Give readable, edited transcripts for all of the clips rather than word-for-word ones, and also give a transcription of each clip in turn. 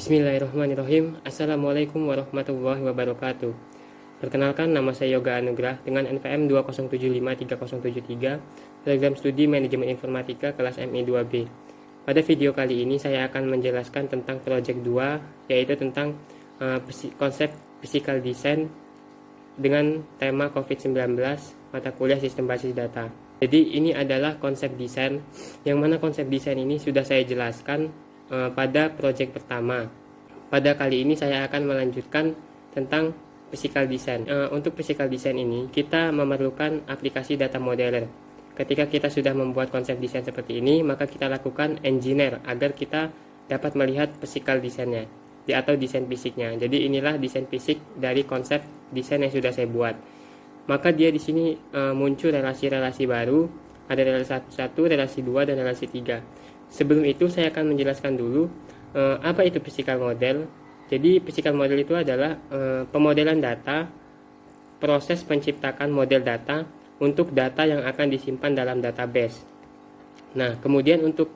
Bismillahirrahmanirrahim. Assalamualaikum warahmatullahi wabarakatuh. Perkenalkan, nama saya Yoga Anugrah dengan NPM 2075373, program studi Manajemen Informatika kelas MI 2B. Pada video kali ini saya akan menjelaskan tentang project 2, yaitu tentang konsep physical design dengan tema COVID-19, mata kuliah sistem basis data. Jadi ini adalah konsep desain, yang mana konsep desain ini sudah saya jelaskan pada project pertama. Pada kali ini saya akan melanjutkan tentang physical design. Untuk physical design ini kita memerlukan aplikasi data modeler. Ketika kita sudah membuat konsep desain seperti ini, maka kita lakukan engineer agar kita dapat melihat physical desainnya atau desain fisiknya. Jadi inilah desain fisik dari konsep desain yang sudah saya buat. Maka dia di sini muncul relasi-relasi baru, ada relasi 1, relasi 2, dan relasi 3. Sebelum itu saya akan menjelaskan dulu apa itu physical model. Jadi physical model itu adalah pemodelan data, proses penciptakan model data untuk data yang akan disimpan dalam database. Nah, kemudian untuk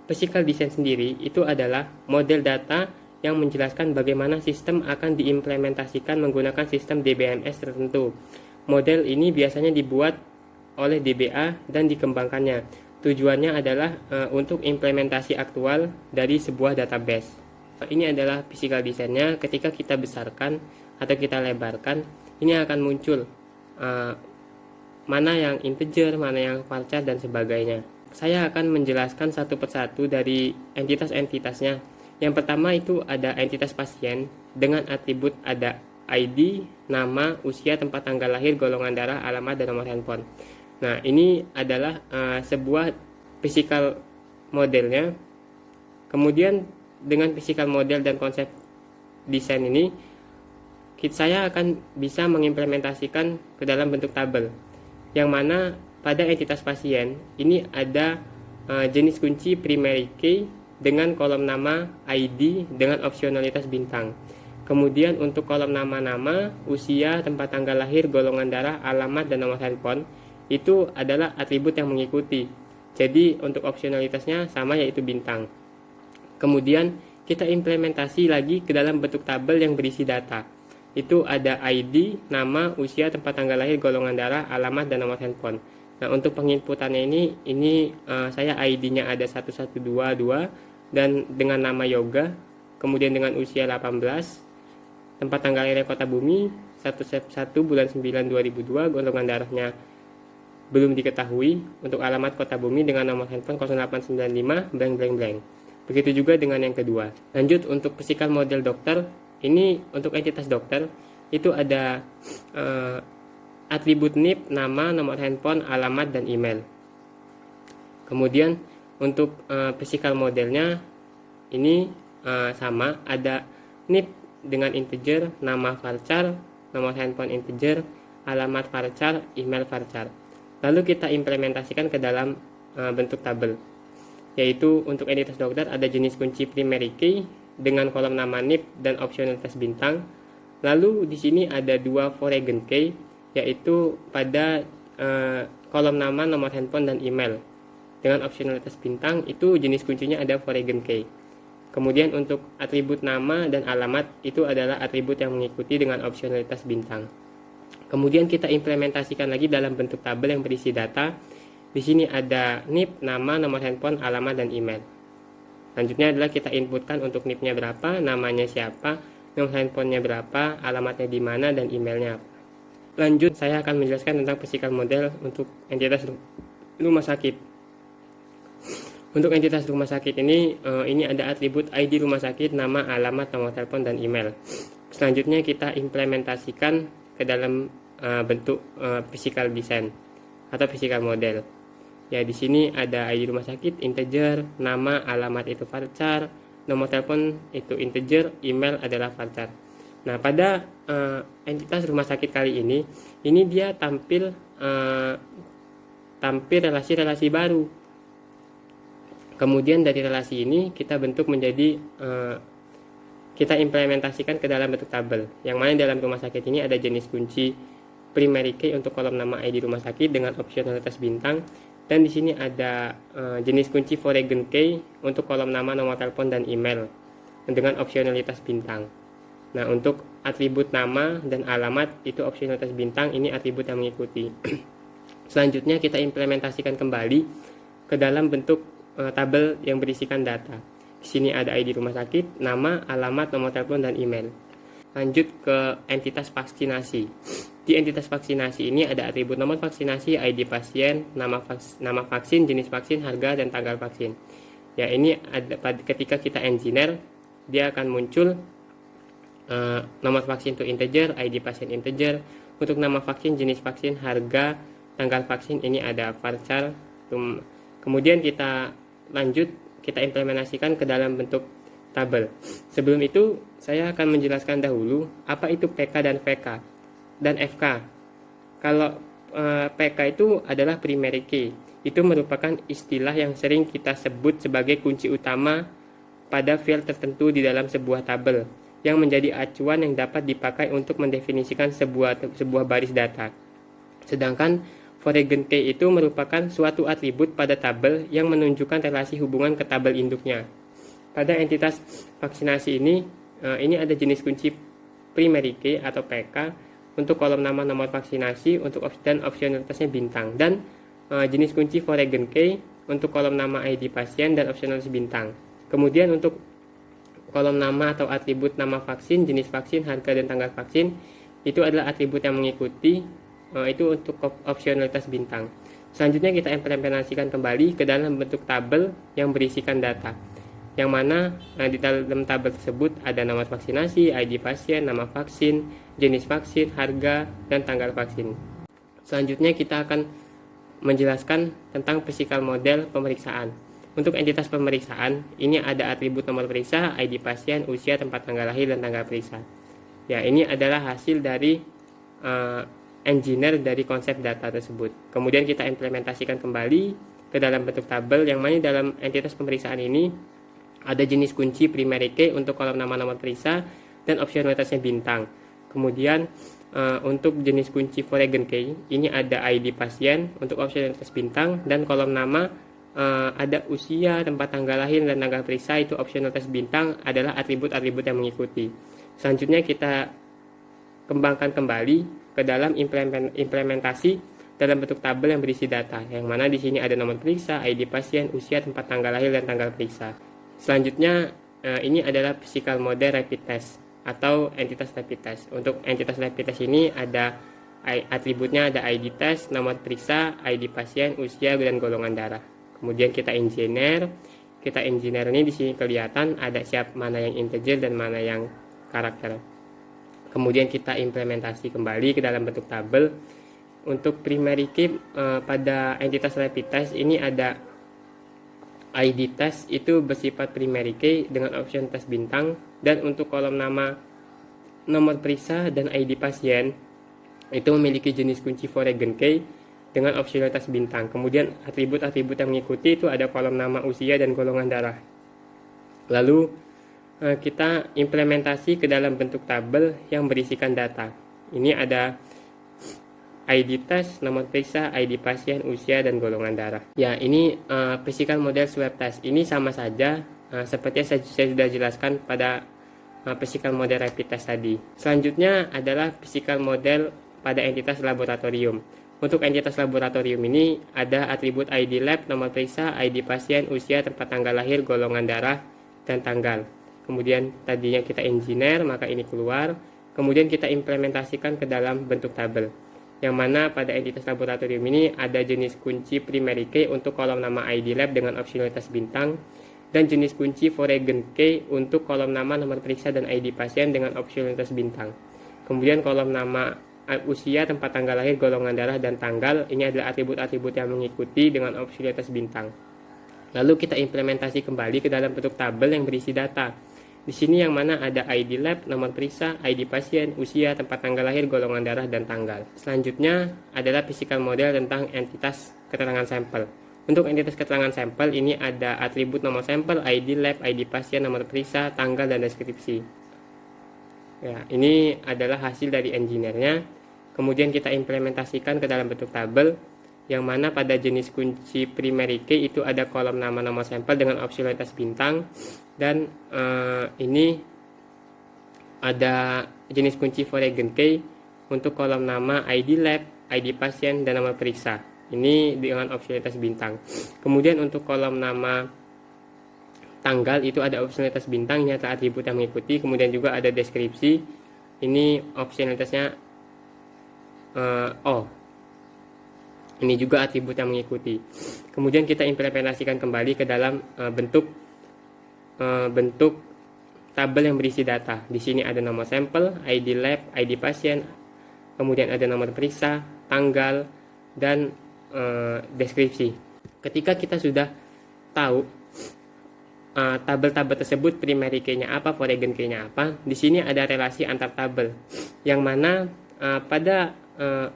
physical design sendiri itu adalah model data yang menjelaskan bagaimana sistem akan diimplementasikan menggunakan sistem DBMS tertentu. Model ini biasanya dibuat oleh DBA dan dikembangkannya. Tujuannya adalah untuk implementasi aktual dari sebuah database. Ini adalah physical design-nya. Ketika kita besarkan atau kita lebarkan, ini akan muncul mana yang integer, mana yang varchar, dan sebagainya. Saya akan menjelaskan satu persatu dari entitas-entitasnya. Yang pertama itu ada entitas pasien dengan atribut ada ID, nama, usia, tempat tanggal lahir, golongan darah, alamat, dan nomor handphone. Nah, ini adalah sebuah physical modelnya. Kemudian dengan physical model dan konsep desain ini, saya akan bisa mengimplementasikan ke dalam bentuk tabel. Yang mana pada entitas pasien ini ada jenis kunci primary key dengan kolom nama ID dengan opsionalitas bintang. Kemudian untuk kolom nama-nama, usia, tempat tanggal lahir, golongan darah, alamat, dan nomor handphone itu adalah atribut yang mengikuti. Jadi untuk opsionalitasnya sama, yaitu bintang. Kemudian kita implementasi lagi ke dalam bentuk tabel yang berisi data. Itu ada ID, nama, usia, tempat tanggal lahir, golongan darah, alamat, dan nomor handphone. Nah, untuk penginputannya ini saya ID-nya ada 1122 dan dengan nama Yoga, kemudian dengan usia 18, tempat tanggal lahir Kota Bumi 1 bulan 9 2002, golongan darahnya belum diketahui, untuk alamat Kota Bumi dengan nomor handphone 0895 blank blank blank. Begitu juga dengan yang kedua. Lanjut untuk physical model dokter, ini untuk entitas dokter itu ada atribut NIP, nama, nomor handphone, alamat, dan email. Kemudian untuk physical modelnya ini sama, ada NIP dengan integer, nama varchar, nomor handphone integer, alamat varchar, email varchar. Lalu kita implementasikan ke dalam bentuk tabel. Yaitu untuk entitas dokter ada jenis kunci primary key dengan kolom nama NIP dan opsionalitas bintang. Lalu di sini ada 2 foreign key, yaitu pada kolom nama, nomor handphone, dan email. Dengan opsionalitas bintang itu jenis kuncinya ada foreign key. Kemudian untuk atribut nama dan alamat itu adalah atribut yang mengikuti dengan opsionalitas bintang. Kemudian kita implementasikan lagi dalam bentuk tabel yang berisi data. Di sini ada NIP, nama, nomor handphone, alamat, dan email. Selanjutnya adalah kita inputkan untuk NIP-nya berapa, namanya siapa, nomor handphonenya berapa, alamatnya di mana, dan emailnya apa. Lanjut, saya akan menjelaskan tentang physical model untuk entitas rumah sakit. Untuk entitas rumah sakit ini ada atribut ID rumah sakit, nama, alamat, nomor telepon, dan email. Selanjutnya kita implementasikan ke dalam bentuk physical design atau physical model. Ya, di sini ada ID rumah sakit integer, nama, alamat itu varchar, nomor telepon itu integer, email adalah varchar. Nah, pada entitas rumah sakit kali ini dia tampil relasi-relasi baru. Kemudian dari relasi ini kita bentuk menjadi kita implementasikan ke dalam bentuk tabel. Yang mana dalam rumah sakit ini ada jenis kunci primary key untuk kolom nama ID rumah sakit dengan opsionalitas bintang, dan di sini ada jenis kunci foreign key untuk kolom nama, nomor telepon, dan email. dengan opsionalitas bintang. Nah, untuk atribut nama dan alamat itu opsionalitas bintang, ini atribut yang mengikuti. Selanjutnya kita implementasikan kembali ke dalam bentuk tabel yang berisikan data. Di sini ada ID rumah sakit, nama, alamat, nomor telepon, dan email. Lanjut ke entitas vaksinasi. Di entitas vaksinasi ini ada atribut nomor vaksinasi, ID pasien, nama vaksin, jenis vaksin, harga, dan tanggal vaksin. Ya, ini ada ketika kita engineer, dia akan muncul nomor vaksin itu integer, ID pasien integer. Untuk nama vaksin, jenis vaksin, harga, tanggal vaksin ini ada varchar. Kemudian kita lanjut, kita implementasikan ke dalam bentuk tabel. Sebelum itu, saya akan menjelaskan dahulu apa itu PK dan VK dan FK. Kalau PK itu adalah primary key. Itu merupakan istilah yang sering kita sebut sebagai kunci utama pada field tertentu di dalam sebuah tabel, yang menjadi acuan yang dapat dipakai untuk mendefinisikan sebuah baris data. Sedangkan foreign key itu merupakan suatu atribut pada tabel yang menunjukkan relasi hubungan ke tabel induknya. Pada entitas vaksinasi ini ada jenis kunci primary key atau PK untuk kolom nama nomor vaksinasi dan opsionalitasnya bintang, dan jenis kunci foreign key untuk kolom nama ID pasien dan opsionalitas bintang. Kemudian untuk kolom nama atau atribut nama vaksin, jenis vaksin, harga, dan tanggal vaksin itu adalah atribut yang mengikuti, itu untuk opsionalitas bintang. Selanjutnya kita implementasikan kembali ke dalam bentuk tabel yang berisikan data, yang mana di dalam tabel tersebut ada nama vaksinasi, ID pasien, nama vaksin, jenis vaksin, harga, dan tanggal vaksin. Selanjutnya kita akan menjelaskan tentang physical model pemeriksaan. Untuk entitas pemeriksaan, ini ada atribut nomor periksa, ID pasien, usia, tempat tanggal lahir, dan tanggal periksa. Ya, ini adalah hasil dari engineer dari konsep data tersebut. Kemudian kita implementasikan kembali ke dalam bentuk tabel, yang mana dalam entitas pemeriksaan ini ada jenis kunci primary key untuk kolom nama nomor periksa dan opsionalitasnya bintang. Kemudian untuk jenis kunci foreign key, ini ada ID pasien untuk opsionalitas bintang, dan kolom nama ada usia, tempat tanggal lahir, dan tanggal periksa itu opsionalitas bintang adalah atribut-atribut yang mengikuti. Selanjutnya kita kembangkan kembali ke dalam implementasi dalam bentuk tabel yang berisi data, yang mana di sini ada nomor periksa, ID pasien, usia, tempat tanggal lahir, dan tanggal periksa. Selanjutnya ini adalah physical model rapid test atau entitas rapid test. Untuk entitas rapid test ini ada atributnya, ada ID test, nomor periksa, ID pasien, usia, dan golongan darah. Kemudian kita engineer ini di sini kelihatan ada mana yang integer dan mana yang karakter. Kemudian kita implementasi kembali ke dalam bentuk tabel. Untuk primary key pada entitas rapid test ini ada ID test itu bersifat primary key dengan option test bintang, dan untuk kolom nama, nomor periksa, dan ID pasien itu memiliki jenis kunci foreign key dengan opsionalitas bintang. Kemudian atribut-atribut yang mengikuti itu ada kolom nama, usia, dan golongan darah. Lalu kita implementasi ke dalam bentuk tabel yang berisikan data. Ini ada ID test, nomor periksa, ID pasien, usia, dan golongan darah. Ya, ini physical model swab test. Ini sama saja seperti yang saya sudah jelaskan pada physical model rapid test tadi. Selanjutnya adalah physical model pada entitas laboratorium. Untuk entitas laboratorium ini ada atribut ID lab, nomor periksa, ID pasien, usia, tempat tanggal lahir, golongan darah, dan tanggal. Kemudian tadinya kita engineer, maka ini keluar. Kemudian kita implementasikan ke dalam bentuk tabel, yang mana pada entitas laboratorium ini ada jenis kunci primary key untuk kolom nama ID lab dengan opsionalitas bintang, dan jenis kunci foreign key untuk kolom nama, nomor periksa, dan ID pasien dengan opsionalitas bintang. Kemudian kolom nama usia, tempat tanggal lahir, golongan darah, dan tanggal ini adalah atribut-atribut yang mengikuti dengan opsionalitas bintang. Lalu kita implementasi kembali ke dalam bentuk tabel yang berisi data. Di sini yang mana ada ID lab, nomor periksa, ID pasien, usia, tempat tanggal lahir, golongan darah, dan tanggal. Selanjutnya adalah physical model tentang entitas keterangan sampel. Untuk entitas keterangan sampel ini ada atribut nomor sampel, ID lab, ID pasien, nomor periksa, tanggal, dan deskripsi. Ya, ini adalah hasil dari engineer-nya. Kemudian kita implementasikan ke dalam bentuk tabel, yang mana pada jenis kunci primary key itu ada kolom nama nomor sampel dengan opsionalitas bintang, dan ini ada jenis kunci foreign key untuk kolom nama ID lab, ID pasien, dan nomor periksa. Ini dengan opsionalitas bintang. Kemudian untuk kolom nama tanggal itu ada opsionalitas bintang, nyata atribut yang mengikuti. Kemudian juga ada deskripsi, ini opsionalitasnya O. Ini juga atribut yang mengikuti. Kemudian kita implementasikan kembali ke dalam bentuk tabel yang berisi data. Di sini ada nomor sampel, ID lab, ID pasien, kemudian ada nomor periksa, tanggal, dan deskripsi. Ketika kita sudah tahu tabel-tabel tersebut primary key-nya apa, foreign key-nya apa, di sini ada relasi antar tabel, yang mana pada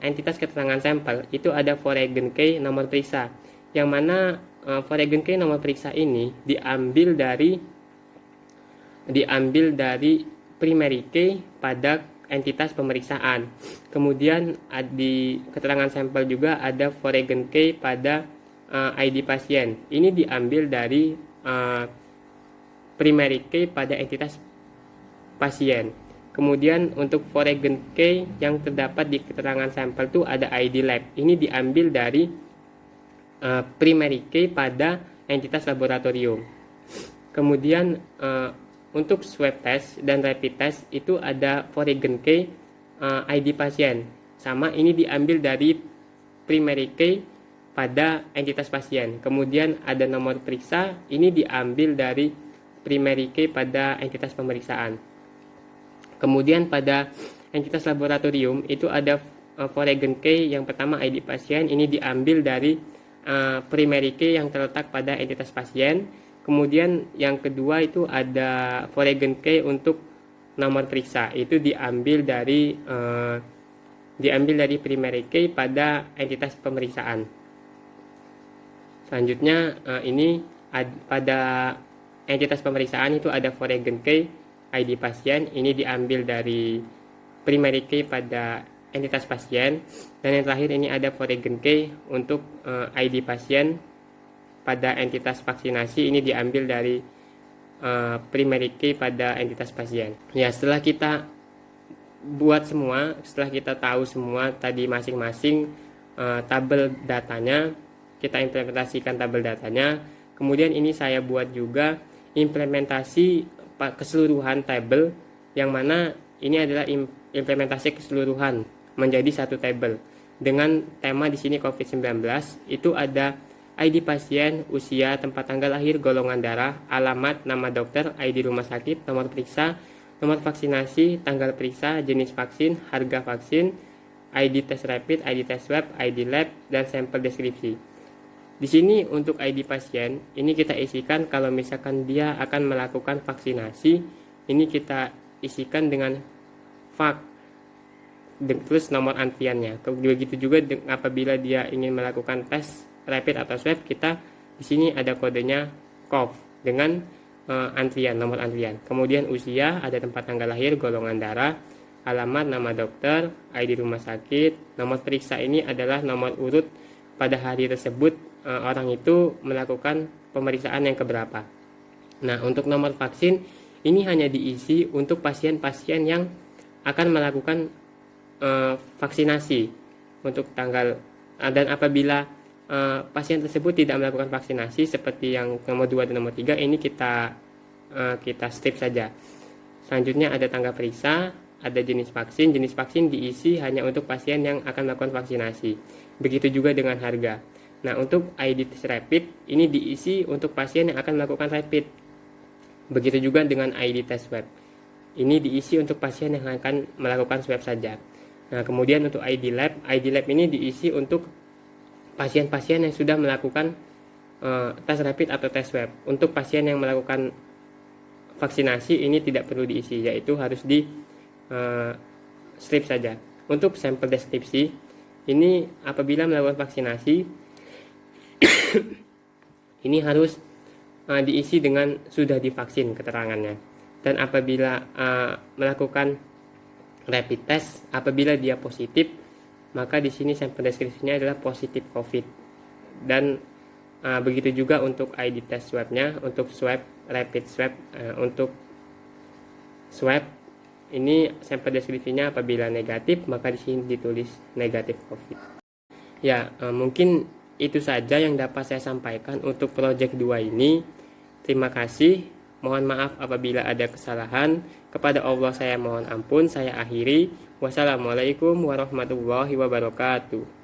entitas keterangan sampel itu ada foreign key nomor periksa, yang mana foreign key nomor periksa ini diambil dari primary key pada entitas pemeriksaan. Kemudian di keterangan sampel juga ada foreign key pada ID pasien. Ini diambil dari primary key pada entitas pasien. Kemudian untuk foreign key yang terdapat di keterangan sampel itu ada ID lab. Ini diambil dari primary key pada entitas laboratorium. Kemudian untuk swab test dan rapid test itu ada foreign key ID pasien. Sama, ini diambil dari primary key pada entitas pasien. Kemudian ada nomor periksa, ini diambil dari primary key pada entitas pemeriksaan. Kemudian pada entitas laboratorium itu ada foreign key yang pertama ID pasien, ini diambil dari primary key yang terletak pada entitas pasien. Kemudian yang kedua itu ada foreign key untuk nomor periksa, itu diambil dari primary key pada entitas pemeriksaan. Selanjutnya ini pada entitas pemeriksaan itu ada foreign key ID pasien, ini diambil dari primary key pada entitas pasien. Dan yang terakhir ini ada foreign key untuk ID pasien pada entitas vaksinasi, ini diambil dari primary key pada entitas pasien. Ya, setelah kita buat semua, setelah kita tahu semua tadi masing-masing tabel datanya, kita implementasikan tabel datanya. Kemudian ini saya buat juga implementasi keseluruhan tabel, yang mana ini adalah implementasi keseluruhan menjadi satu tabel dengan tema di sini COVID-19. Itu ada ID pasien, usia, tempat tanggal lahir, golongan darah, alamat, nama dokter, ID rumah sakit, nomor periksa, nomor vaksinasi, tanggal periksa, jenis vaksin, harga vaksin, ID tes rapid, ID tes swab, ID lab, dan sampel deskripsi. Di sini untuk ID pasien, ini kita isikan kalau misalkan dia akan melakukan vaksinasi, ini kita isikan dengan vak, terus nomor antriannya. Begitu juga apabila dia ingin melakukan tes rapid atau swab, kita di sini ada kodenya COV dengan antrian, nomor antrian. Kemudian usia, ada tempat tanggal lahir, golongan darah, alamat, nama dokter, ID rumah sakit, nomor periksa ini adalah nomor urut pada hari tersebut orang itu melakukan pemeriksaan yang keberapa. Nah, untuk nomor vaksin ini hanya diisi untuk pasien-pasien yang akan melakukan vaksinasi untuk tanggal, dan apabila pasien tersebut tidak melakukan vaksinasi seperti yang nomor 2 dan nomor 3, ini kita skip saja. Selanjutnya ada tanggal periksa, ada jenis vaksin. Jenis vaksin diisi hanya untuk pasien yang akan melakukan vaksinasi. Begitu juga dengan harga. Nah, untuk ID tes rapid ini diisi untuk pasien yang akan melakukan rapid. Begitu juga dengan ID tes swab. Ini diisi untuk pasien yang akan melakukan swab saja. Nah, kemudian untuk ID lab ini diisi untuk pasien-pasien yang sudah melakukan tes rapid atau tes swab. Untuk pasien yang melakukan vaksinasi ini tidak perlu diisi, yaitu harus di strip saja. Untuk sampel deskripsi ini apabila melakukan vaksinasi ini harus diisi dengan sudah divaksin keterangannya. Dan apabila melakukan rapid test, apabila dia positif, maka di sini sampel deskripsinya adalah positif COVID. Dan begitu juga untuk ID tes swabnya, untuk swab, rapid swab, untuk swab ini sampel deskripsinya apabila negatif, maka di sini ditulis negatif COVID. Ya, mungkin itu saja yang dapat saya sampaikan untuk project 2 ini. Terima kasih. Mohon maaf apabila ada kesalahan. Kepada Allah saya mohon ampun. Saya akhiri. Wassalamualaikum warahmatullahi wabarakatuh.